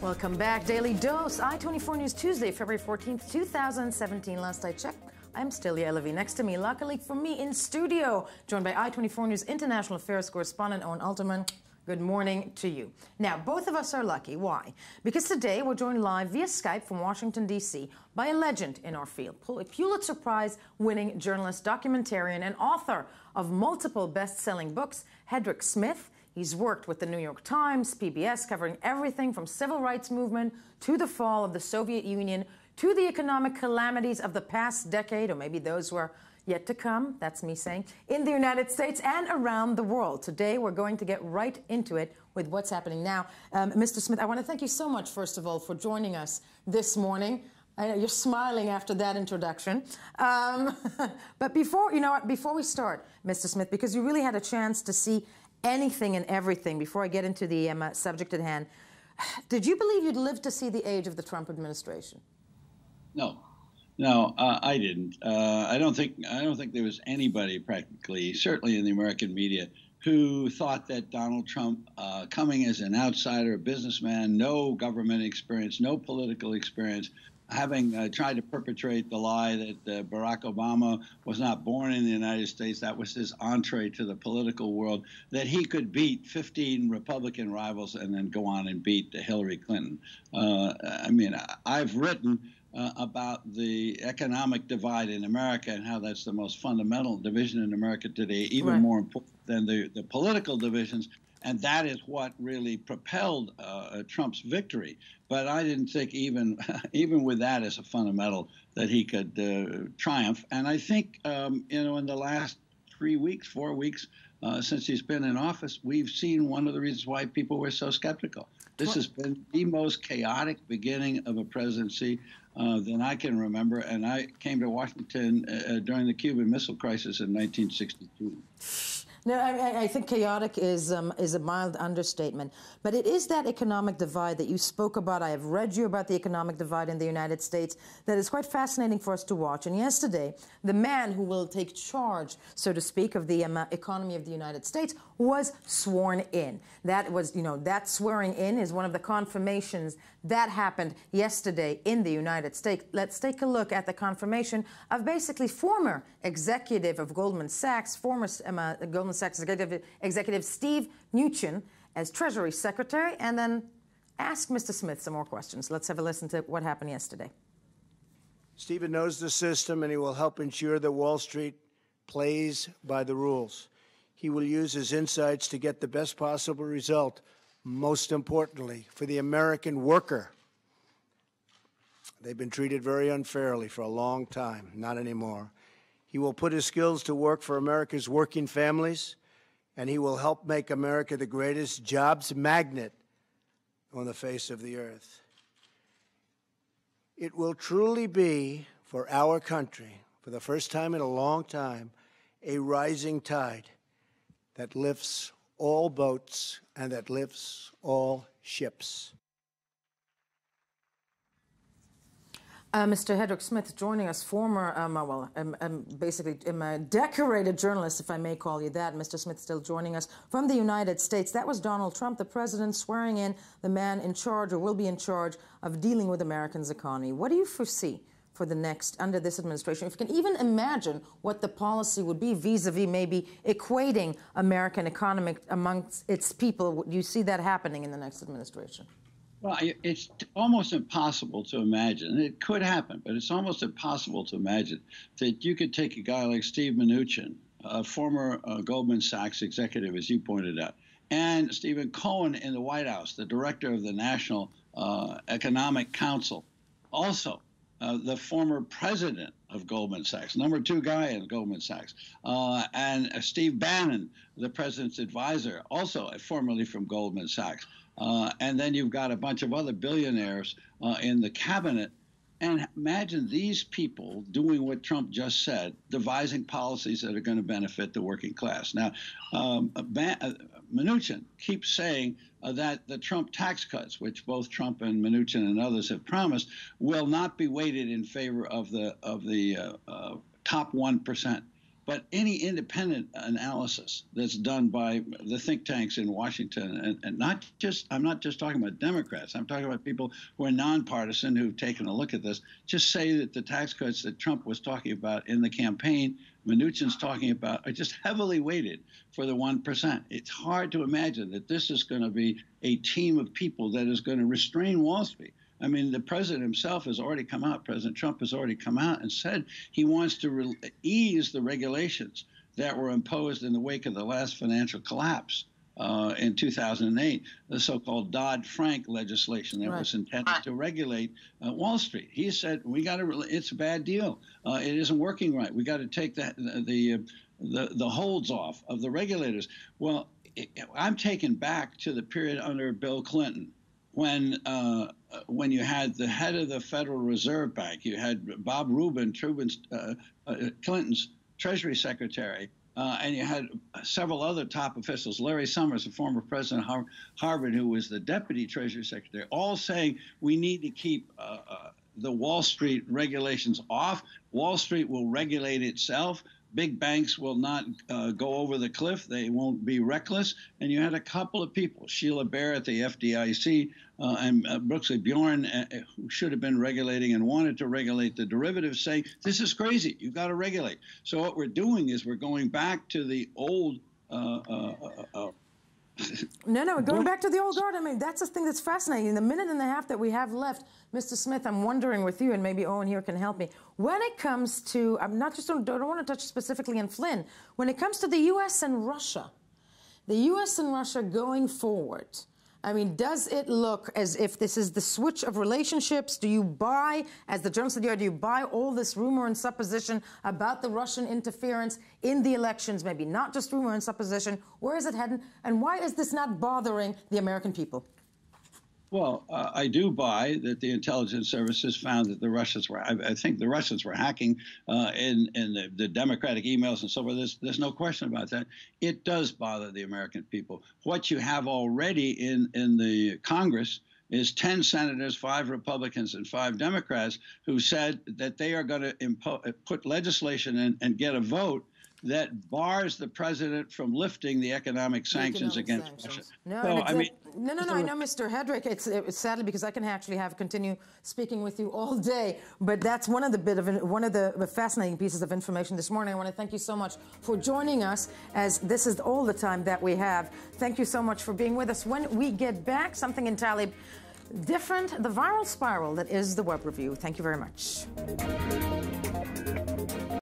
Welcome back. Daily Dose, I-24 News, Tuesday, February 14th, 2017. Last I checked, I'm still Yael Levy. Next to me, luckily for me, in studio, joined by I-24 News International Affairs correspondent Owen Alterman. Good morning to you. Now, both of us are lucky. Why? Because today we're joined live via Skype from Washington, D.C. by a legend in our field, Pulitzer Prize-winning journalist, documentarian, and author of multiple best-selling books, Hedrick Smith. He's worked with the New York Times, PBS, covering everything from civil rights movement to the fall of the Soviet Union to the economic calamities of the past decade, or maybe those who are yet to come, that's me saying, in the United States and around the world. Today, we're going to get right into it with what's happening now. Mr. Smith, I want to thank you so much, first of all, for joining us this morning. I know you're smiling after that introduction. But before we start, Mr. Smith, because you really had a chance to see anything and everything, before I get into the subject at hand, did you believe you'd live to see the age of the Trump administration? No, I didn't. I don't think there was anybody practically, certainly in the American media, who thought that Donald Trump, coming as an outsider, a businessman, no government experience, no political experience, having tried to perpetrate the lie that Barack Obama was not born in the United States, that was his entree to the political world, that he could beat 15 Republican rivals and then go on and beat Hillary Clinton. I mean, I've written about the economic divide in America and how that's the most fundamental division in America today, even more important than the political divisions. And that is what really propelled Trump's victory. But I didn't think even with that as a fundamental that he could triumph. And I think, in the last 4 weeks since he's been in office, we've seen one of the reasons why people were so skeptical. This has been the most chaotic beginning of a presidency than I can remember. And I came to Washington during the Cuban Missile Crisis in 1962. No, I think chaotic is a mild understatement. But it is that economic divide that you spoke about. I have read you about the economic divide in the United States that is quite fascinating for us to watch. And yesterday, the man who will take charge, so to speak, of the economy of the United States was sworn in. That was, that swearing in is one of the confirmations that happened yesterday in the United States. Let's take a look at the confirmation of basically former executive of Goldman Sachs, former Goldman Sachs executive Steve Mnuchin as Treasury Secretary, and then ask Mr. Smith some more questions. Let's have a listen to what happened yesterday. Stephen knows the system, and he will help ensure that Wall Street plays by the rules. He will use his insights to get the best possible result, most importantly, for the American worker. They've been treated very unfairly for a long time, not anymore. He will put his skills to work for America's working families, and he will help make America the greatest jobs magnet on the face of the earth. It will truly be, for our country, for the first time in a long time, a rising tide that lifts all boats and that lifts all ships. Mr. Hedrick Smith joining us, former, basically a decorated journalist, if I may call you that. Mr. Smith still joining us from the United States. That was Donald Trump, the president, swearing in the man in charge, or will be in charge, of dealing with Americans' economy. What do you foresee for the next, under this administration? If you can even imagine what the policy would be vis-a-vis maybe equating American economy amongst its people, do you see that happening in the next administration? Well, it's almost impossible to imagine. It could happen, but it's almost impossible to imagine that you could take a guy like Steve Mnuchin, a former Goldman Sachs executive, as you pointed out, and Stephen Cohen in the White House, the director of the National Economic Council, also the former president of Goldman Sachs, #2 guy in Goldman Sachs, and Steve Bannon, the president's advisor, also formerly from Goldman Sachs. And then you've got a bunch of other billionaires in the cabinet. And imagine these people doing what Trump just said, devising policies that are going to benefit the working class. Now, Mnuchin keeps saying that the Trump tax cuts, which both Trump and Mnuchin and others have promised, will not be weighted in favor of the top 1%. But any independent analysis that's done by the think tanks in Washington, and I'm not just talking about Democrats, I'm talking about people who are nonpartisan who've taken a look at this, just say that the tax cuts that Trump was talking about in the campaign, Mnuchin's talking about, are just heavily weighted for the 1%. It's hard to imagine that this is going to be a team of people that is going to restrain Wall Street. I mean, the president himself has already come out, President Trump has already come out and said he wants to ease the regulations that were imposed in the wake of the last financial collapse in 2008, the so-called Dodd-Frank legislation that was intended to regulate Wall Street. He said, it's a bad deal. It isn't working right. We got to take the holds off of the regulators. Well, I'm taken back to the period under Bill Clinton, when you had the head of the Federal Reserve Bank, you had Bob Rubin, Clinton's Treasury Secretary, and you had several other top officials, Larry Summers, the former president of Harvard, who was the Deputy Treasury Secretary, all saying we need to keep the Wall Street regulations off. Wall Street will regulate itself. Big banks will not go over the cliff. They won't be reckless. And you had a couple of people, Sheila Bair at the FDIC and Brooksley Bjorn, who should have been regulating and wanted to regulate the derivatives, saying, this is crazy. You've got to regulate. So what we're doing is we're going back to the old No, going back to the old guard. I mean, that's the thing that's fascinating. In the minute and a half that we have left, Mr. Smith, I'm wondering with you, and maybe Owen here can help me. When it comes to, I don't want to touch specifically on Flynn. When it comes to the U.S. and Russia, going forward, I mean, does it look as if this is the switch of relationships? Do you buy, as the journalist said, do you buy all this rumor and supposition about the Russian interference in the elections? Maybe not just rumor and supposition. Where is it heading? And why is this not bothering the American people? Well, I do buy that the intelligence services found that the Russians were, I think the Russians were hacking in the Democratic emails and so forth. There's no question about that. It does bother the American people. What you have already in the Congress is 10 senators, 5 Republicans, and 5 Democrats who said that they are going to put legislation in and get a vote that bars the president from lifting the economic sanctions against Russia. No, so, I know, Mr. Hedrick, it's sadly because I can actually continue speaking with you all day, but that's one of the fascinating pieces of information this morning. I want to thank you so much for joining us, as this is all the time that we have. Thank you so much for being with us. When we get back, something entirely different, the viral spiral that is the Web Review. Thank you very much.